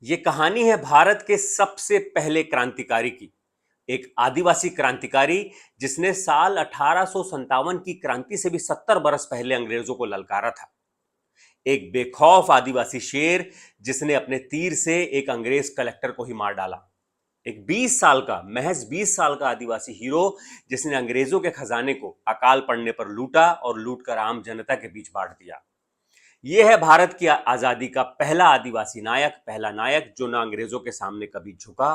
ये कहानी है भारत के सबसे पहले क्रांतिकारी की। एक आदिवासी क्रांतिकारी जिसने साल 1857 की क्रांति से भी 70 बरस पहले अंग्रेजों को ललकारा था। एक बेखौफ आदिवासी शेर जिसने अपने तीर से एक अंग्रेज कलेक्टर को ही मार डाला। एक 20 साल का, महज 20 साल का आदिवासी हीरो जिसने अंग्रेजों के खजाने को अकाल पड़ने पर लूटा और लूटकर आम जनता के बीच बांट दिया। यह है भारत की आजादी का पहला आदिवासी नायक, पहला नायक जो ना अंग्रेजों के सामने कभी झुका,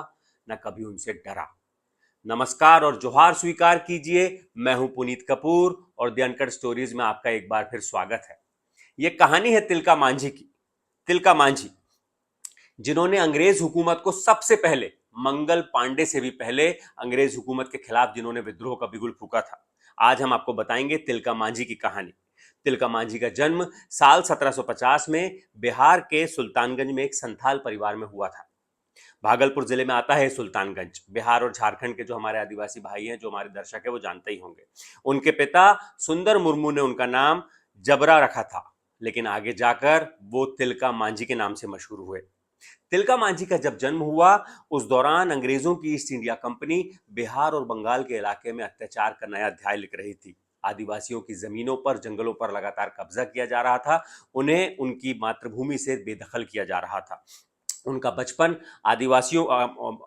ना कभी उनसे डरा। नमस्कार और जोहार स्वीकार कीजिए। मैं हूं पुनीत कपूर और द अनकट स्टोरीज में आपका एक बार फिर स्वागत है। यह कहानी है तिलका मांझी की। तिलका मांझी जिन्होंने अंग्रेज हुकूमत को सबसे पहले, मंगल पांडे से भी पहले, अंग्रेज हुकूमत के खिलाफ जिन्होंने विद्रोह का बिगुल फूका था। आज हम आपको बताएंगे तिलका मांझी की कहानी। तिलका मांझी का जन्म साल 1750 में बिहार के सुल्तानगंज में एक संथाल परिवार में हुआ था। भागलपुर जिले में आता है सुल्तानगंज। बिहार और झारखंड के जो हमारे आदिवासी भाई हैं, जो हमारे दर्शक हैं, वो जानते ही होंगे। उनके पिता सुंदर मुर्मू ने उनका नाम जबरा रखा था, लेकिन आगे जाकर वो तिलका मांझी के नाम से मशहूर हुए। तिलका मांझी का जब जन्म हुआ, उस दौरान अंग्रेजों की ईस्ट इंडिया कंपनी बिहार और बंगाल के इलाके में अत्याचार का नया अध्याय लिख रही थी। आदिवासियों की जमीनों पर, जंगलों पर लगातार कब्जा किया जा रहा था। उन्हें उनकी मातृभूमि से बेदखल किया जा रहा था। उनका बचपन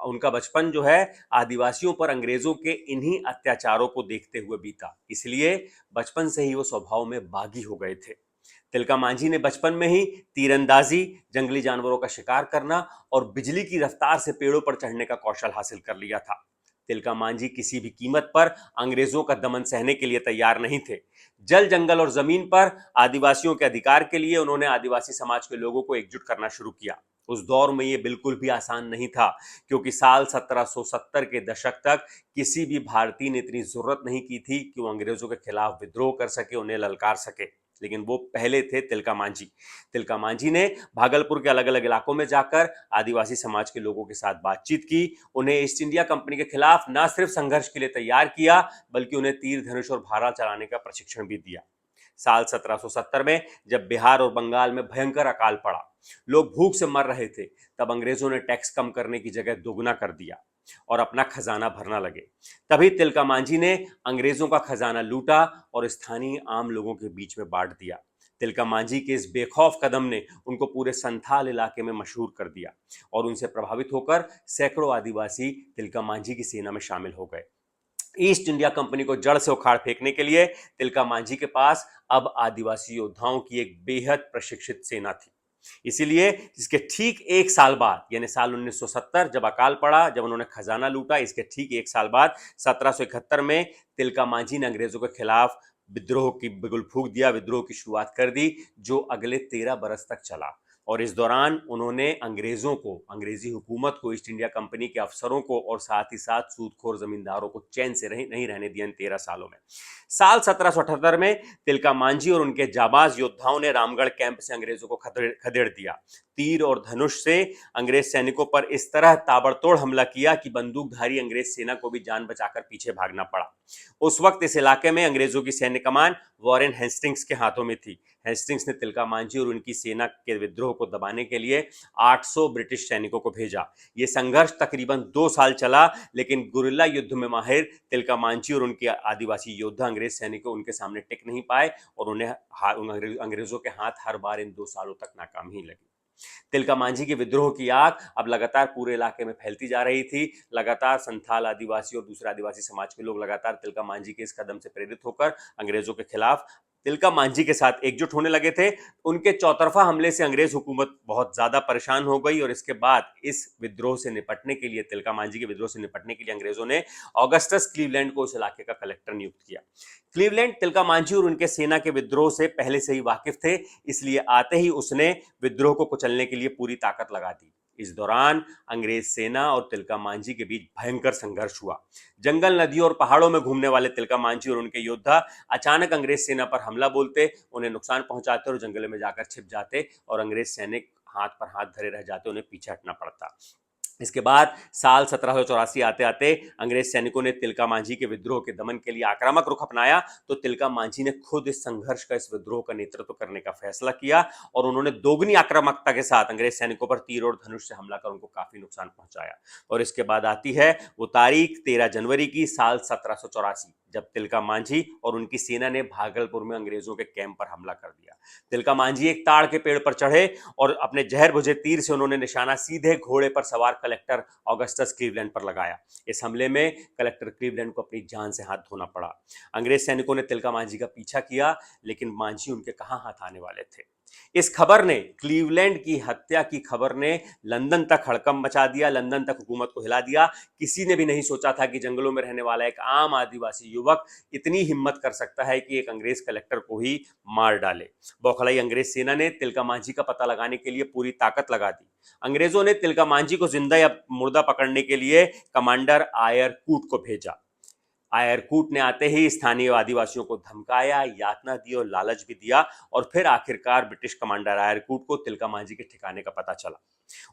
उनका बचपन जो है आदिवासियों पर अंग्रेजों के इन्हीं अत्याचारों को देखते हुए बीता। इसलिए बचपन से ही वो स्वभाव में बागी हो गए थे। तिलका मांझी ने बचपन में ही तीरंदाजी, जंगली जानवरों का शिकार करना और बिजली की रफ्तार से पेड़ों पर चढ़ने का कौशल हासिल कर लिया था। तिलका मांझी किसी भी कीमत पर अंग्रेजों का दमन सहने के लिए तैयार नहीं थे। जल, जंगल और जमीन पर आदिवासियों के अधिकार के लिए उन्होंने आदिवासी समाज के लोगों को एकजुट करना शुरू किया। उस दौर में यह बिल्कुल भी आसान नहीं था, क्योंकि साल 1770 के दशक तक किसी भी भारतीय ने इतनी जरूरत नहीं की थी कि वो अंग्रेजों के खिलाफ विद्रोह कर सके, उन्हें ललकार सके। लेकिन वो पहले थे तिलका मांझी। तिलका मांझी ने भागलपुर के अलग अलग इलाकों में जाकर आदिवासी समाज के लोगों के साथ बातचीत की। उन्हें ईस्ट इंडिया कंपनी के खिलाफ न सिर्फ संघर्ष के लिए तैयार किया, बल्कि उन्हें तीर धनुष और भाला चलाने का प्रशिक्षण भी दिया। साल 1770 में जब बिहार और बंगाल में भयंकर अकाल पड़ा, लोग भूख से मर रहे थे, तब अंग्रेजों ने टैक्स कम करने की जगह दोगुना कर दिया और अपना खजाना भरना लगे। तभी तिलका मांझी ने अंग्रेजों का खजाना लूटा और स्थानीय आम लोगों के बीच में बांट दिया। तिलका मांझी के इस बेखौफ कदम ने उनको पूरे संथाल इलाके में मशहूर कर दिया और उनसे प्रभावित होकर सैकड़ों आदिवासी तिलका मांझी की सेना में शामिल हो गए। ईस्ट इंडिया कंपनी को जड़ से उखाड़ फेंकने के लिए तिलका मांझी के पास अब आदिवासी योद्धाओं की एक बेहद प्रशिक्षित सेना थी। इसीलिए इसके ठीक एक साल बाद, यानी साल 1970 जब अकाल पड़ा, जब उन्होंने खजाना लूटा, इसके ठीक एक साल बाद 1771 में तिलका मांझी ने अंग्रेजों के खिलाफ विद्रोह की बिगुल फूंक दिया, विद्रोह की शुरुआत कर दी, जो अगले 13 बरस तक चला। और इस दौरान उन्होंने अंग्रेजों को, अंग्रेजी हुकूमत को, ईस्ट इंडिया कंपनी के अफसरों को और साथ ही साथ सूदखोर जमींदारों को चैन से नहीं रहने दिया इन 13 सालों में। साल 1778 में तिलका मांझी और उनके जाबाज योद्धाओं ने रामगढ़ कैंप से अंग्रेजों को खदेड़ दिया। तीर और धनुष से अंग्रेज सैनिकों पर इस तरह ताबड़तोड़ हमला किया कि बंदूकधारी अंग्रेज सेना को भी जान बचाकर पीछे भागना पड़ा। उस वक्त इस इलाके में अंग्रेजों की सैन्य कमान वॉरेन हेस्टिंग्स के हाथों में थी। हेस्टिंग्स ने तिलका मांझी और उनकी सेना के विद्रोह को दबाने के लिए 800 ब्रिटिश सैनिकों को भेजा। यह संघर्ष तकरीबन 2 साल चला, लेकिन गुरिल्ला युद्ध में माहिर तिलका मांझी और उनके आदिवासी योद्धा अंग्रेज सैनिकों उनके सामने टिक नहीं पाए और उन्हें अंग्रेजों के हाथ हर बार इन 2 सालों तक नाकाम ही लगी। तिलका मांझी के विद्रोह की आग अब लगातार पूरे इलाके में फैलती जा रही थी। लगातार संथाल आदिवासी और दूसरे आदिवासी समाज के लोग लगातार तिलका मांझी के इस कदम से प्रेरित होकर अंग्रेजों के खिलाफ तिलका मांझी के साथ एकजुट होने लगे थे। उनके चौतरफा हमले से अंग्रेज हुकूमत बहुत ज्यादा परेशान हो गई और इसके बाद इस विद्रोह से निपटने के लिए, तिलका मांझी के विद्रोह से निपटने के लिए अंग्रेजों ने ऑगस्टस क्लीवलैंड को उस इलाके का कलेक्टर नियुक्त किया। क्लीवलैंड तिलका मांझी और उनके सेना के विद्रोह से पहले से ही वाकिफ थे, इसलिए आते ही उसने विद्रोह को कुचलने के लिए पूरी ताकत लगा दी। इस दौरान अंग्रेज सेना और तिलका मांझी के बीच भयंकर संघर्ष हुआ। जंगल, नदियों और पहाड़ों में घूमने वाले तिलका मांझी और उनके योद्धा अचानक अंग्रेज सेना पर हमला बोलते, उन्हें नुकसान पहुंचाते और जंगल में जाकर छिप जाते और अंग्रेज सैनिक हाथ पर हाथ धरे रह जाते, उन्हें पीछे हटना पड़ता। इसके बाद साल 1784 आते आते अंग्रेज सैनिकों ने तिलका मांझी के विद्रोह के दमन के लिए आक्रामक रुख अपनाया। तो तिलका मांझी ने खुद इस संघर्ष का, इस विद्रोह का नेतृत्व करने का फैसला किया और उन्होंने दोगुनी आक्रामकता के साथ अंग्रेज सैनिकों पर तीर और धनुष से हमला कर उनको काफी नुकसान पहुंचाया। और इसके बाद आती है वो तारीख 13 जनवरी की साल 1784, जब तिलका मांझी और उनकी सेना ने भागलपुर में अंग्रेजों के कैंप पर हमला कर दिया। तिलका मांझी एक ताड़ के पेड़ पर चढ़े और अपने जहर बुझे तीर से उन्होंने निशाना सीधे घोड़े पर सवार कलेक्टर ऑगस्टस क्लीवलैंड पर लगाया। इस हमले में कलेक्टर क्लीवलैंड को अपनी जान से हाथ धोना पड़ा। अंग्रेज सैनिकों ने तिलका मांझी का पीछा किया, लेकिन मांझी उनके कहां हाथ आने वाले थे। इस खबर ने, क्लीवलैंड की हत्या की खबर ने लंदन तक हड़कंप मचा दिया, लंदन तक हुकूमत को हिला दिया। किसी ने भी नहीं सोचा था कि जंगलों में रहने वाला एक आम आदिवासी युवक इतनी हिम्मत कर सकता है कि एक अंग्रेज कलेक्टर को ही मार डाले। बौखलाई अंग्रेज सेना ने तिलका मांझी का पता लगाने के लिए पूरी ताकत लगा दी। अंग्रेजों ने तिलका मांझी को जिंदा या मुर्दा पकड़ने के लिए कमांडर आयर कूट को भेजा। आयरकूट ने आते ही स्थानीय आदिवासियों को धमकाया, यातना दी और लालच भी दिया और फिर आखिरकार ब्रिटिश कमांडर आयरकूट को तिलका मांझी के ठिकाने का पता चला।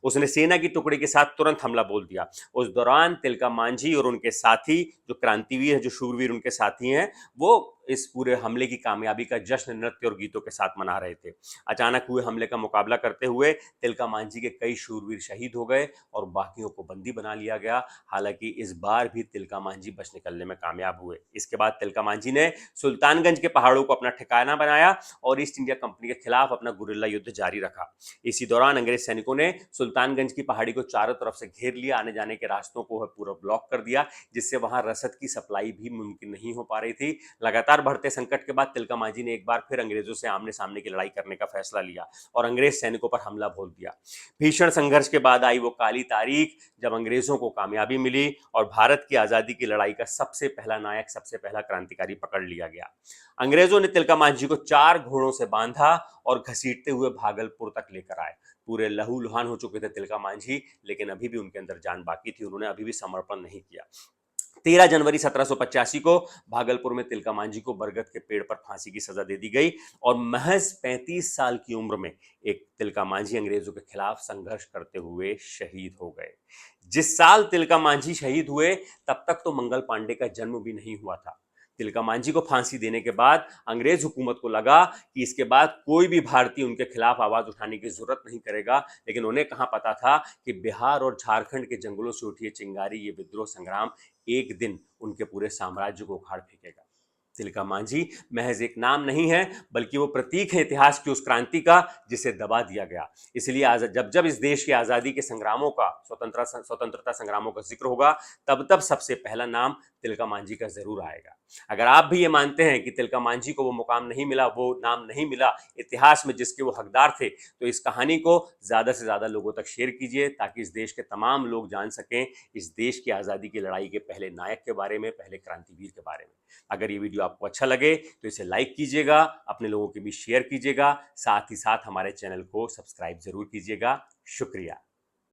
उसने सेना की टुकड़ी के साथ तुरंत हमला बोल दिया। उस दौरान तिलका मांझी और उनके साथी, जो क्रांतिवीर हैं, जो शूरवीर उनके साथी हैं, वो इस पूरे हमले की कामयाबी का जश्न नृत्य और गीतों के साथ मना रहे थे। अचानक हुए हमले का मुकाबला करते हुए तिलका मांझी के कई शूरवीर शहीद हो गए और बाकियों को बंदी बना लिया गया। हालांकि इस बार भी तिलका मांझी बच निकलने में कामयाब हुए। इसके बाद तिलका मांझी ने सुल्तानगंज के पहाड़ों को अपना ठिकाना बनाया और ईस्ट इंडिया कंपनी के खिलाफ अपना गुरिल्ला युद्ध जारी रखा। इसी दौरान अंग्रेज सैनिकों ने सुल्तानगंज की पहाड़ी को चारों तरफ से घेर लिया, आने जाने के रास्तों को पूरा ब्लॉक कर दिया, जिससे वहां रसद की सप्लाई भी मुमकिन नहीं हो पा रही थी। लगातार बढ़ते संकट के बाद तिलका मांझी ने एक बार फिर अंग्रेजों से आमने सामने की लड़ाई करने का फैसला लिया और अंग्रेज सैनिकों पर हमला बोल दिया। भीषण संघर्ष के बाद आई वो काली तारीख जब अंग्रेजों को कामयाबी मिली और भारत की आजादी की लड़ाई का सबसे पहला नायक, सबसे पहला क्रांतिकारी पकड़ लिया गया। अंग्रेजों ने तिलका मांझी को 4 घोड़ों से बांधा और घसीटते हुए भागलपुर तक लेकर आए। पूरे लहूलुहान हो चुके थे तिलका मांझी, लेकिन अभी भी उनके अंदर जान बाकी थी, उन्होंने अभी भी समर्पण नहीं किया। 13 जनवरी 1785 को भागलपुर में तिलका मांझी को बरगद के पेड़ पर फांसी की सजा दे दी गई और महज 35 साल की उम्र में एक तिलका मांझी अंग्रेजों के खिलाफ संघर्ष करते हुए शहीद हो गए। जिस साल तिलका मांझी शहीद हुए तब तक तो मंगल पांडे का जन्म भी नहीं हुआ था। तिलका मांझी को फांसी देने के बाद अंग्रेज हुकूमत को लगा कि इसके बाद कोई भी भारतीय उनके खिलाफ आवाज उठाने की जरूरत नहीं करेगा, लेकिन उन्हें कहां पता था कि बिहार और झारखंड के जंगलों से उठी चिंगारी, ये विद्रोह संग्राम एक दिन उनके पूरे साम्राज्य को उखाड़ फेंकेगा। तिलका मांझी महज एक नाम नहीं है, बल्कि वो प्रतीक है इतिहास की उस क्रांति का जिसे दबा दिया गया। इसलिए जब जब इस देश की आजादी के संग्रामों का, स्वतंत्रता संग्रामों का जिक्र होगा, तब तब सबसे पहला नाम तिलका मांझी का जरूर आएगा। अगर आप भी ये मानते हैं कि तिलका मांझी को वो मुकाम नहीं मिला, वो नाम नहीं मिला इतिहास में जिसके वो हकदार थे, तो इस कहानी को ज्यादा से ज्यादा लोगों तक शेयर कीजिए, ताकि इस देश के तमाम लोग जान सकें इस देश की आजादी की लड़ाई के पहले नायक के बारे में, पहले क्रांतिवीर के बारे में। अगर ये वीडियो आपको अच्छा लगे तो इसे लाइक कीजिएगा, अपने लोगों के बीच शेयर कीजिएगा, साथ ही साथ हमारे चैनल को सब्सक्राइब जरूर कीजिएगा। शुक्रिया।